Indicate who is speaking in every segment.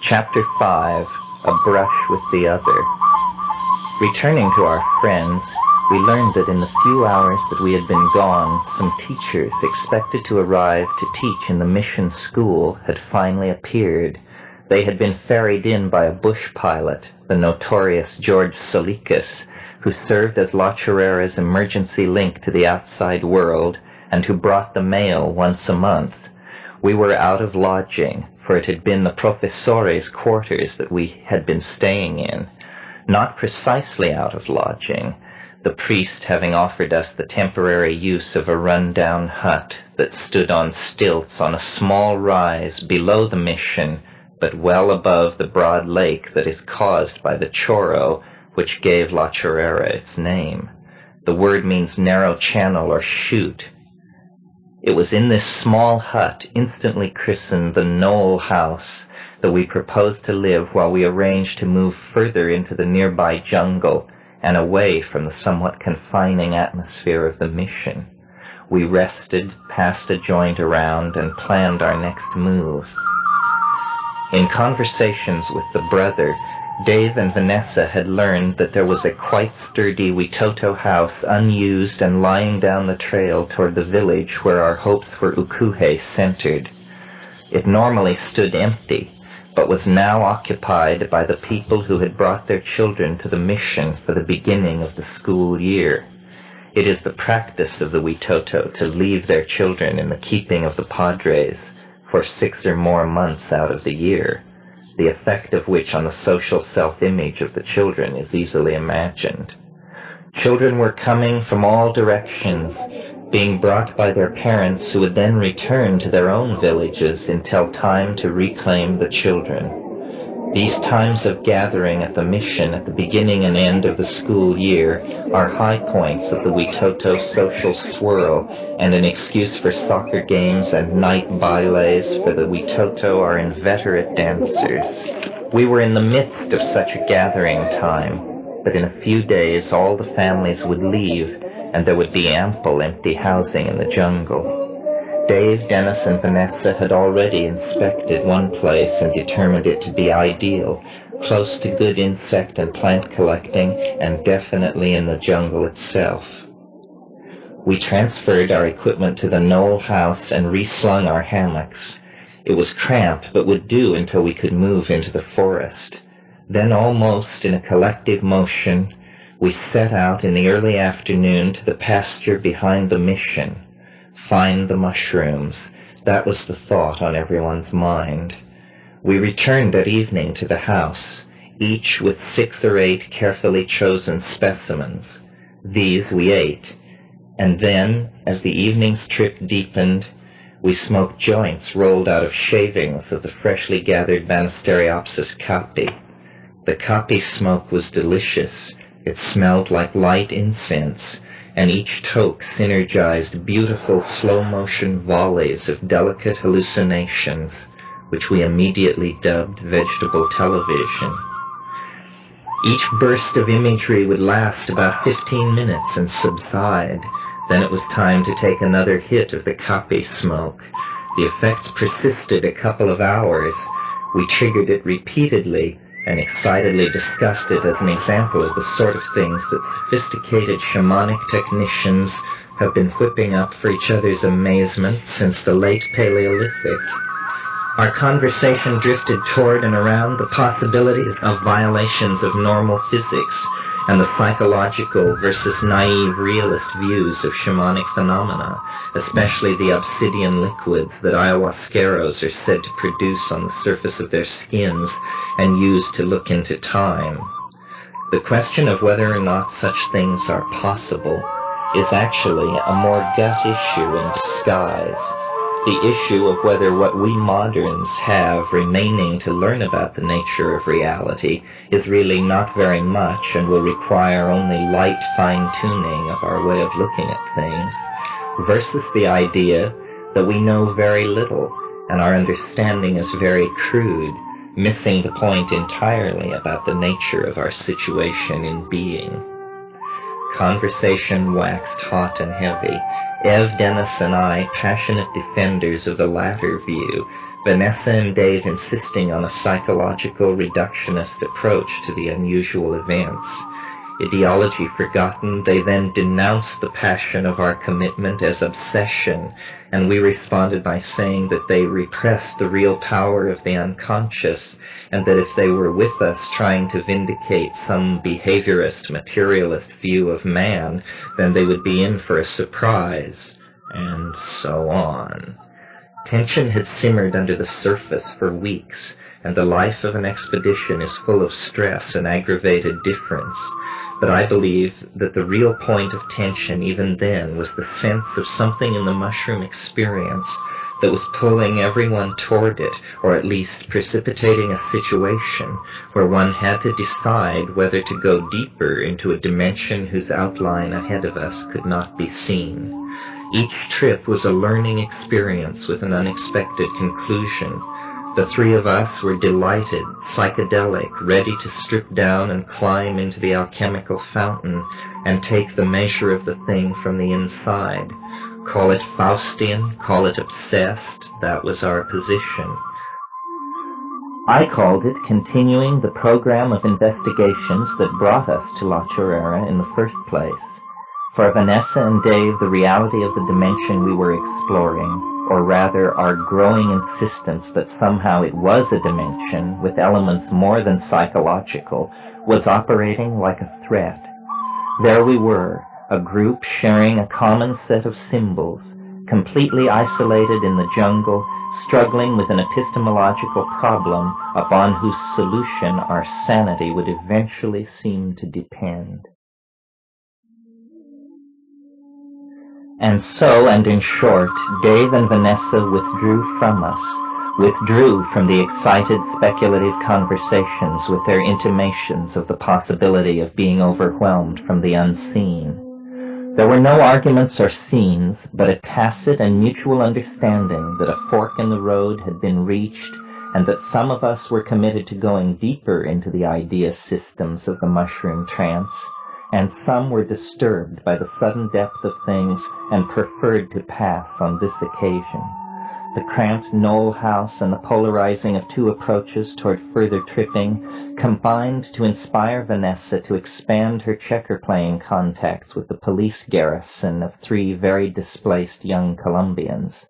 Speaker 1: Chapter 5, A Brush with the Other. Returning to our friends, we learned that in the few hours that we had been gone, some teachers expected to arrive to teach in the mission school had finally appeared. They had been ferried in by a bush pilot, the notorious George Solikis, who served as La Chorrera's emergency link to the outside world and who brought the mail once a month. We were out of lodging, for it had been the professore's quarters that we had been staying in. Not precisely out of lodging, the priest having offered us the temporary use of a run-down hut that stood on stilts on a small rise below the mission, but well above the broad lake that is caused by the chorro, which gave La Chorrera its name. The word means narrow channel or chute. It was in this small hut, instantly christened the Knoll House, that we proposed to live while we arranged to move further into the nearby jungle and away from the somewhat confining atmosphere of the mission. We rested, passed a joint around, and planned our next move. In conversations with the brother, Dave and Vanessa had learned that there was a quite sturdy Witoto house unused and lying down the trail toward the village where our hopes for Ukuhe centered. It normally stood empty, but was now occupied by the people who had brought their children to the mission for the beginning of the school year. It is the practice of the Witoto to leave their children in the keeping of the padres for 6 or more months out of the year, the effect of which on the social self-image of the children is easily imagined. Children were coming from all directions, being brought by their parents who would then return to their own villages until time to reclaim the children. These times of gathering at the mission at the beginning and end of the school year are high points of the Witoto social swirl and an excuse for soccer games and night bailes, for the Witoto are inveterate dancers. We were in the midst of such a gathering time, but in a few days all the families would leave and there would be ample empty housing in the jungle. Dave, Dennis, and Vanessa had already inspected one place and determined it to be ideal, close to good insect and plant collecting, and definitely in the jungle itself. We transferred our equipment to the Knoll House and reslung our hammocks. It was cramped, but would do until we could move into the forest. Then, almost in a collective motion, we set out in the early afternoon to the pasture behind the mission. Find the mushrooms. That was the thought on everyone's mind. We returned at evening to the house, each with 6 or 8 carefully chosen specimens. These we ate, and then, as the evening's trip deepened, we smoked joints rolled out of shavings of the freshly gathered Banisteriopsis caapi. The caapi smoke was delicious. It smelled like light incense, and each toke synergized beautiful slow-motion volleys of delicate hallucinations, which we immediately dubbed vegetable television. Each burst of imagery would last about 15 minutes and subside. Then it was time to take another hit of the caapi smoke. The effects persisted a couple of hours. We triggered it repeatedly and excitedly discussed it as an example of the sort of things that sophisticated shamanic technicians have been whipping up for each other's amazement since the late Paleolithic. Our conversation drifted toward and around the possibilities of violations of normal physics and the psychological versus naive realist views of shamanic phenomena, especially the obsidian liquids that ayahuasqueros are said to produce on the surface of their skins and use to look into time. The question of whether or not such things are possible is actually a more gut issue in disguise. The issue of whether what we moderns have remaining to learn about the nature of reality is really not very much and will require only light fine-tuning of our way of looking at things, versus the idea that we know very little and our understanding is very crude, missing the point entirely about the nature of our situation in being. Conversation waxed hot and heavy. Ev, Dennis, and I, passionate defenders of the latter view, Vanessa and Dave insisting on a psychological reductionist approach to the unusual events. Ideology forgotten, they then denounced the passion of our commitment as obsession, and we responded by saying that they repressed the real power of the unconscious, and that if they were with us trying to vindicate some behaviorist, materialist view of man, then they would be in for a surprise, and so on. Tension had simmered under the surface for weeks, and the life of an expedition is full of stress and aggravated difference. But I believe that the real point of tension even then was the sense of something in the mushroom experience that was pulling everyone toward it, or at least precipitating a situation where one had to decide whether to go deeper into a dimension whose outline ahead of us could not be seen. Each trip was a learning experience with an unexpected conclusion. The three of us were delighted, psychedelic, ready to strip down and climb into the alchemical fountain and take the measure of the thing from the inside. Call it Faustian, call it obsessed, that was our position. I called it continuing the program of investigations that brought us to La Chorrera in the first place. For Vanessa and Dave, the reality of the dimension we were exploring, or rather our growing insistence that somehow it was a dimension with elements more than psychological, was operating like a threat. There we were, a group sharing a common set of symbols, completely isolated in the jungle, struggling with an epistemological problem upon whose solution our sanity would eventually seem to depend. And so, and in short, Dave and Vanessa withdrew from us, withdrew from the excited speculative conversations with their intimations of the possibility of being overwhelmed from the unseen. There were no arguments or scenes, but a tacit and mutual understanding that a fork in the road had been reached, and that some of us were committed to going deeper into the idea systems of the mushroom trance, and some were disturbed by the sudden depth of things and preferred to pass on this occasion. The cramped knoll house and the polarizing of two approaches toward further tripping combined to inspire Vanessa to expand her checker-playing contacts with the police garrison of three very displaced young Colombians.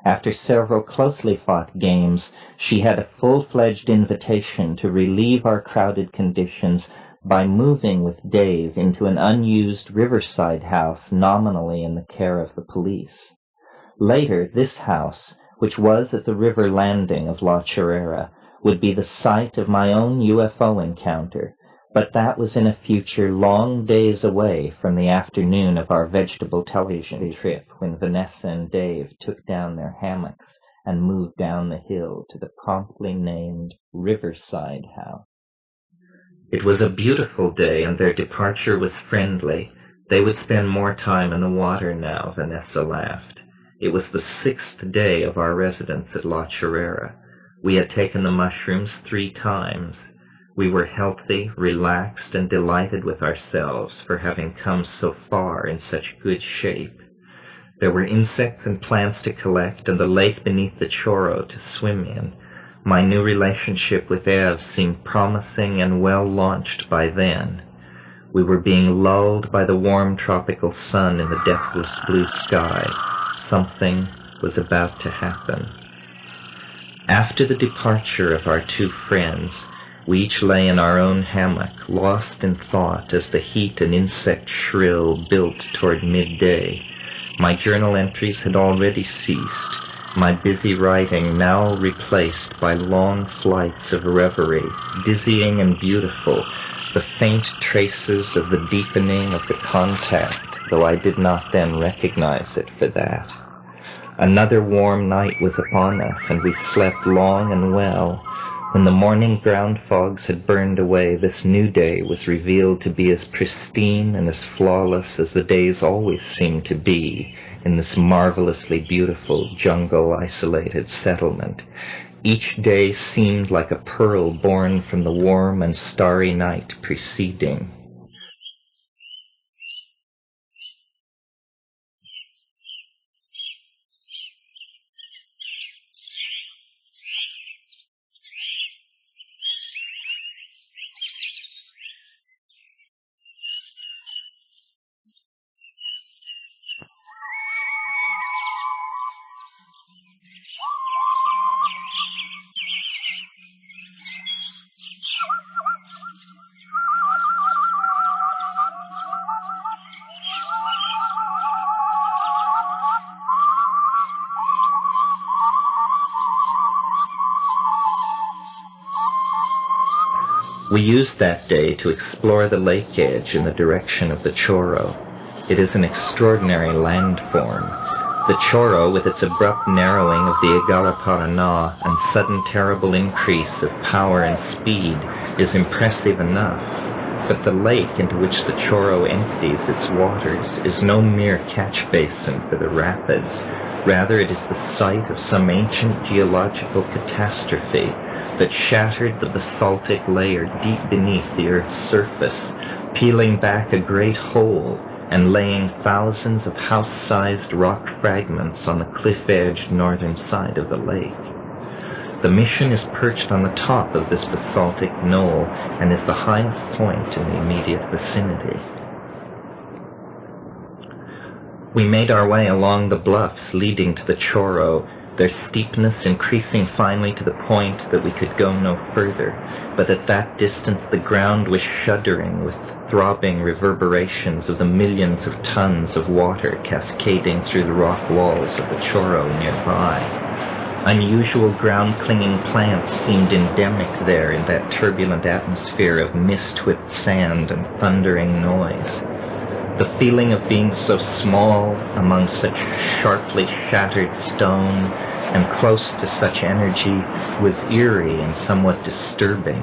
Speaker 1: After several closely fought games, she had a full-fledged invitation to relieve our crowded conditions by moving with Dave into an unused riverside house nominally in the care of the police. Later, this house, which was at the river landing of La Chorrera, would be the site of my own UFO encounter, but that was in a future long days away from the afternoon of our vegetable television trip when Vanessa and Dave took down their hammocks and moved down the hill to the promptly named Riverside House. It was a beautiful day, and their departure was friendly. They would spend more time in the water now, Vanessa laughed. It was the 6th day of our residence at La Chorrera. We had taken the mushrooms 3 times. We were healthy, relaxed, and delighted with ourselves for having come so far in such good shape. There were insects and plants to collect, and the lake beneath the Chorro to swim in. My new relationship with Ev seemed promising and well launched by then. We were being lulled by the warm tropical sun in the depthless blue sky. Something was about to happen. After the departure of our 2 friends, we each lay in our own hammock, lost in thought as the heat and insect shrill built toward midday. My journal entries had already ceased, my busy writing now replaced by long flights of reverie, dizzying and beautiful, the faint traces of the deepening of the contact, though I did not then recognize it for that. Another warm night was upon us, and we slept long and well. When the morning ground fogs had burned away, this new day was revealed to be as pristine and as flawless as the days always seemed to be in this marvelously beautiful jungle-isolated settlement. Each day seemed like a pearl born from the warm and starry night preceding. We used that day to explore the lake edge in the direction of the Choro. It is an extraordinary landform. The Choro, with its abrupt narrowing of the Igala-Paraná and sudden terrible increase of power and speed, is impressive enough, but the lake into which the Choro empties its waters is no mere catch basin for the rapids. Rather, it is the site of some ancient geological catastrophe that shattered the basaltic layer deep beneath the earth's surface, peeling back a great hole and laying thousands of house-sized rock fragments on the cliff-edged northern side of the lake. The mission is perched on the top of this basaltic knoll and is the highest point in the immediate vicinity. We made our way along the bluffs leading to the Choro, their steepness increasing finally to the point that we could go no further, but at that distance the ground was shuddering with throbbing reverberations of the millions of tons of water cascading through the rock walls of the Choro nearby. Unusual ground-clinging plants seemed endemic there in that turbulent atmosphere of mist-whipped sand and thundering noise. The feeling of being so small among such sharply shattered stone and close to such energy was eerie and somewhat disturbing.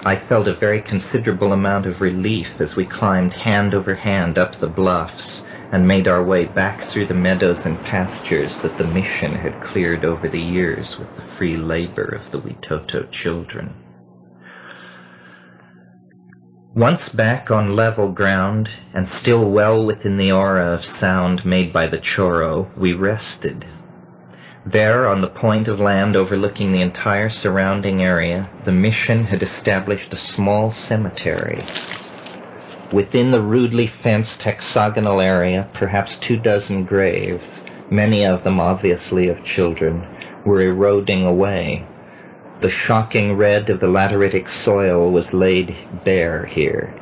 Speaker 1: I felt a very considerable amount of relief as we climbed hand over hand up the bluffs and made our way back through the meadows and pastures that the mission had cleared over the years with the free labor of the Witoto children. Once back on level ground, and still well within the aura of sound made by the Choro, we rested. There, on the point of land overlooking the entire surrounding area, the mission had established a small cemetery. Within the rudely fenced hexagonal area, perhaps 24 graves, many of them obviously of children, were eroding away. The shocking red of the lateritic soil was laid bare here.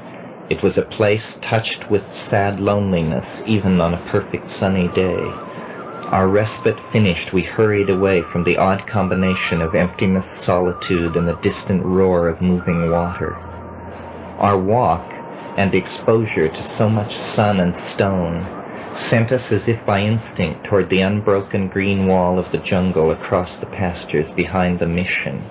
Speaker 1: It was a place touched with sad loneliness, even on a perfect sunny day. Our respite finished, we hurried away from the odd combination of emptiness, solitude, and the distant roar of moving water. Our walk, and exposure to so much sun and stone, sent us as if by instinct toward the unbroken green wall of the jungle across the pastures behind the mission.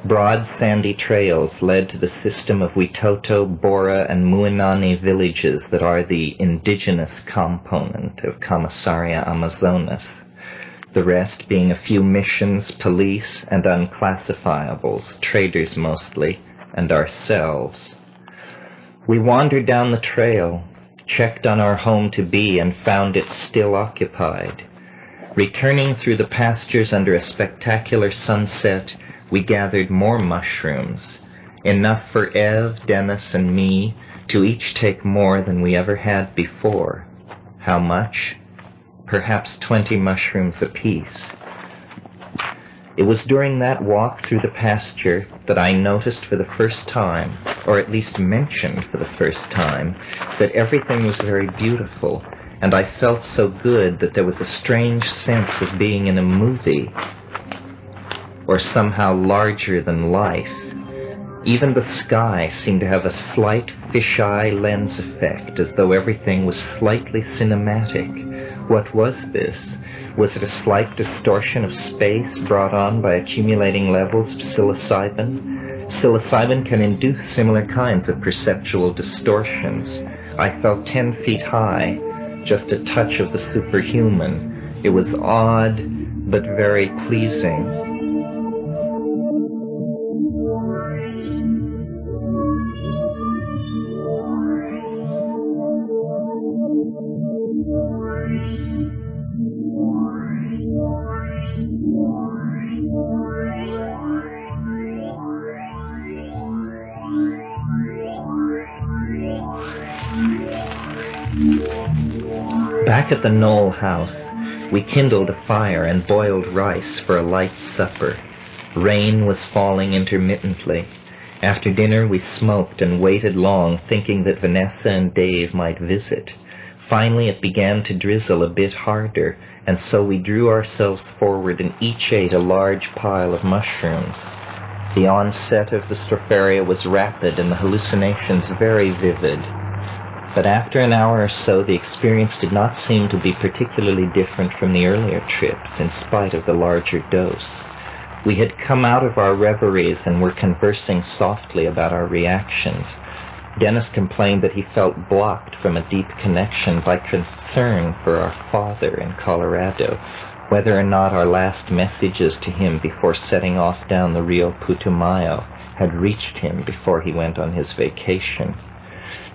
Speaker 1: Broad sandy trails led to the system of Witoto, Bora, and Muinani villages that are the indigenous component of Comissaria Amazonas, the rest being a few missions, police, and unclassifiables, traders mostly, and ourselves. We wandered down the trail, checked on our home-to-be, and found it still occupied. Returning through the pastures under a spectacular sunset, we gathered more mushrooms, enough for Ev, Dennis, and me to each take more than we ever had before. How much? Perhaps 20 mushrooms apiece. It was during that walk through the pasture that I noticed for the first time, or at least mentioned for the first time, that everything was very beautiful, and I felt so good that there was a strange sense of being in a movie, or somehow larger than life. Even the sky seemed to have a slight fisheye lens effect, as though everything was slightly cinematic. What was this? Was it a slight distortion of space brought on by accumulating levels of psilocybin? Psilocybin can induce similar kinds of perceptual distortions. I felt 10 feet high, just a touch of the superhuman. It was odd, but very pleasing. Back at the Knoll house, we kindled a fire and boiled rice for a light supper. Rain was falling intermittently. After dinner we smoked and waited long, thinking that Vanessa and Dave might visit. Finally it began to drizzle a bit harder, and so we drew ourselves forward and each ate a large pile of mushrooms. The onset of the stropharia was rapid and the hallucinations very vivid. But after an hour or so, the experience did not seem to be particularly different from the earlier trips, in spite of the larger dose. We had come out of our reveries and were conversing softly about our reactions. Dennis complained that he felt blocked from a deep connection by concern for our father in Colorado, whether or not our last messages to him before setting off down the Rio Putumayo had reached him before he went on his vacation.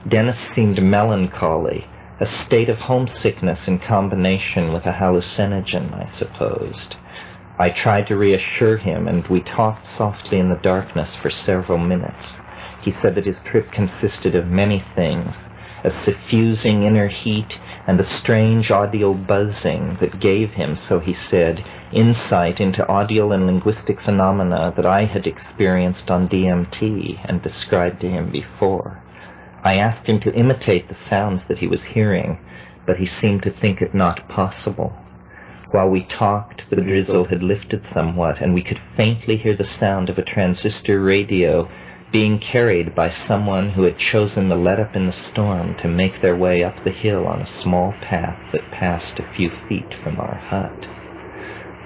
Speaker 1: Dennis seemed melancholy, a state of homesickness in combination with a hallucinogen, I supposed. I tried to reassure him, and we talked softly in the darkness for several minutes. He said that his trip consisted of many things, a suffusing inner heat and a strange audial buzzing that gave him, so he said, insight into audial and linguistic phenomena that I had experienced on DMT and described to him before. I asked him to imitate the sounds that he was hearing, but he seemed to think it not possible. While we talked, the drizzle had lifted somewhat, and we could faintly hear the sound of a transistor radio being carried by someone who had chosen the let-up in the storm to make their way up the hill on a small path that passed a few feet from our hut.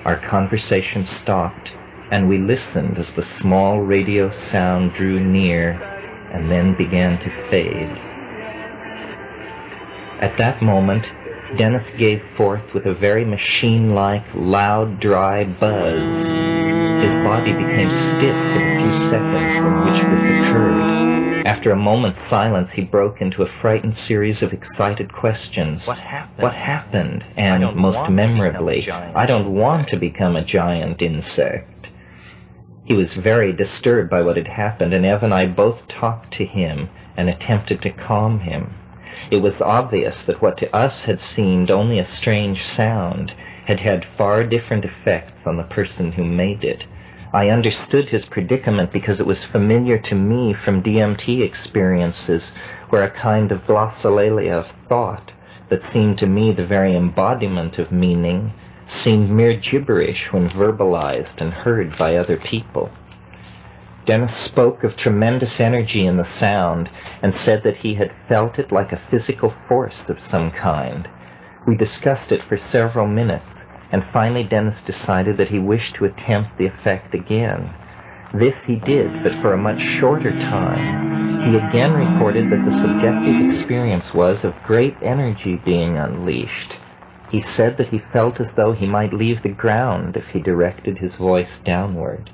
Speaker 1: Our conversation stopped, and we listened as the small radio sound drew near and then began to fade. At that moment, Dennis gave forth with a very machine-like, loud, dry buzz. His body became stiff for the few seconds in which this occurred. After a moment's silence, he broke into a frightened series of excited questions.
Speaker 2: What happened?
Speaker 1: What happened? And, most memorably, I don't want to become a giant insect. He was very disturbed by what had happened, and Ev and I both talked to him and attempted to calm him. It was obvious that what to us had seemed only a strange sound had had far different effects on the person who made it. I understood his predicament because it was familiar to me from DMT experiences where a kind of glossolalia of thought that seemed to me the very embodiment of meaning seemed mere gibberish when verbalized and heard by other people. Dennis spoke of tremendous energy in the sound and said that he had felt it like a physical force of some kind. We discussed it for several minutes, and finally Dennis decided that he wished to attempt the effect again. This he did, but for a much shorter time. He again reported that the subjective experience was of great energy being unleashed. He said that he felt as though he might leave the ground if he directed his voice downward.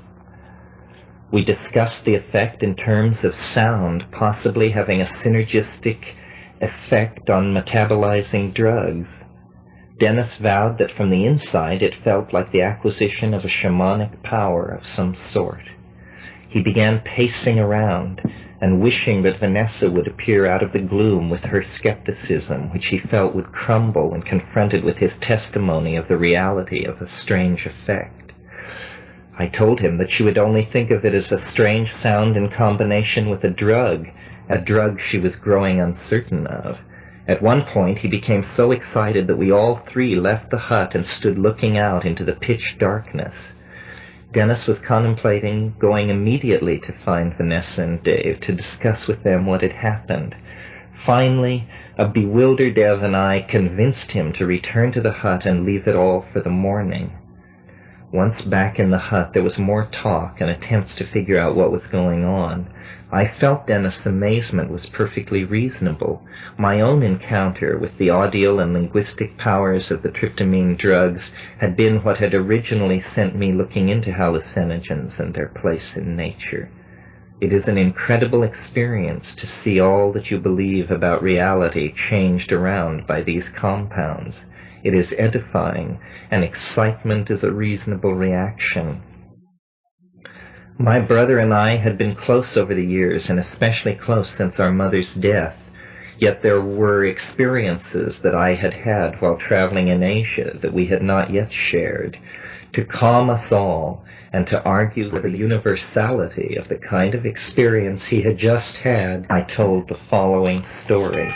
Speaker 1: We discussed the effect in terms of sound possibly having a synergistic effect on metabolizing drugs. Dennis vowed that from the inside it felt like the acquisition of a shamanic power of some sort. He began pacing around and wishing that Vanessa would appear out of the gloom with her skepticism, which he felt would crumble when confronted with his testimony of the reality of the strange effect. I told him that she would only think of it as a strange sound in combination with a drug she was growing uncertain of. At one point he became so excited that we all three left the hut and stood looking out into the pitch darkness. Dennis was contemplating going immediately to find Vanessa and Dave to discuss with them what had happened. Finally, a bewildered Ev and I convinced him to return to the hut and leave it all for the morning. Once back in the hut, there was more talk and attempts to figure out what was going on. I felt Dennis' amazement was perfectly reasonable. My own encounter with the audial and linguistic powers of the tryptamine drugs had been what had originally sent me looking into hallucinogens and their place in nature. It is an incredible experience to see all that you believe about reality changed around by these compounds. It is edifying, and excitement is a reasonable reaction. My brother and I had been close over the years, and especially close since our mother's death, yet there were experiences that I had had while traveling in Asia that we had not yet shared. To calm us all, and to argue for the universality of the kind of experience he had just had, I told the following story.